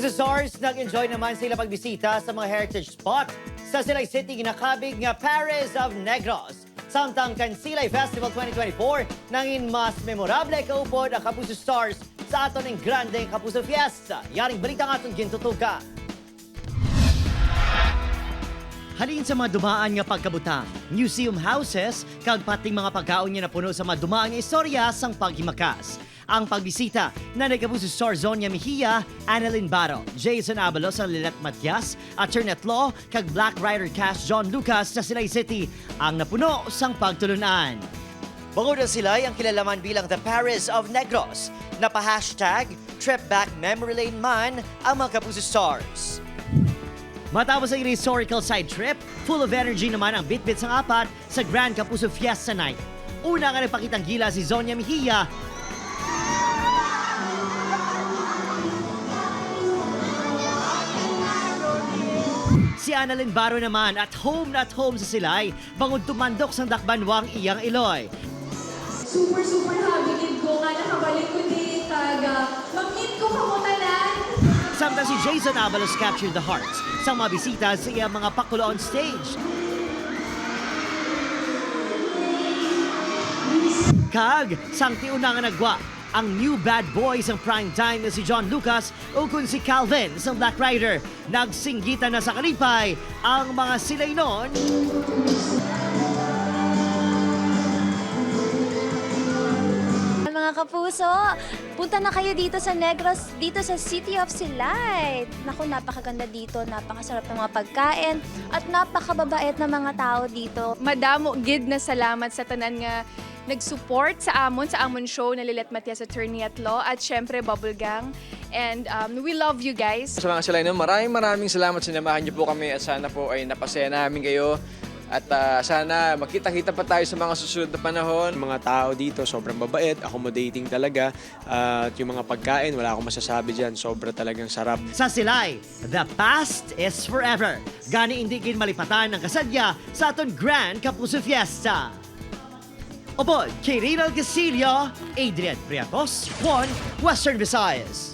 Kapuso Stars, nag-enjoy naman sila pagbisita sa mga heritage spot sa Silay City ginakabig nga Paris of Negros. Samtang Kansilay Festival 2024, nangin mas memorable kaupod ang Kapuso Stars sa aton ng grande Kapuso Fiesta. Yaring balita nga atong gintutuka. Halin sa mga dumaan nga pagkabutang, museum houses, kag pating mga pagkaon niya na puno sa mga dumaan nga istorya sang paghimakas. Ang pagbisita na nagkapuso Star Zonia Mejia, Annalyn Baro, Jason Abalos sa Lilet Matias, Attorney Law, kag Black Rider cast John Lucas sa Silay City ang napuno sang pagtulunan. Bungod na sila ang kilalaman bilang The Paris of Negros, na pa-hashtag Trip Back Memory Lane man ang mga Kapuso Stars. Matapos ang historical side trip, full of energy naman ang bitbit sa apat sa Grand Kapuso Fiesta Night. Una nga nagpakitang gila si Zonia Mejia. Si Annalyn Baro naman at home sa Silay, bangod tumandok sa dakbanwang iyang Iloy. Super happy gid ko nga nakabalik ko di taga. Mag-meet ko kamutanan. Samtang si Jason Abalos captured the hearts sa mga bisita sa iyang mga pakulo on stage. Kag, sang tiuna nga nagwa, ang new bad boy sa prime time na si John Lucas o kung si Calvin sa Black Rider. Nagsinggitan na sa kalipay ang mga silay noon. Mga kapuso, punta na kayo dito sa Negros, dito sa City of Silay. Naku, napakaganda dito, napakasarap ng mga pagkain, at napakababait na mga tao dito. Madamo gid na salamat sa tanan nga nag-support sa amon show na Lilet Matias Attorney at Law, at syempre Bubble Gang. And we love you guys. Sa mga Silay, maraming salamat, sinamahan niyo po kami at sana po ay napasaya namin kayo. At sana makita-kita pa tayo sa mga susunod na panahon. Mga tao dito, sobrang babait, accommodating talaga. At yung mga pagkain, wala akong masasabi dyan. Sobra talagang sarap. Sa Silay, the past is forever. Gani hindi kin malipatan ng kasadya sa aton Grand Kapuso Fiesta. Opod, kay Rinal Casillo, Adrian Priacos, One, Western Visayas.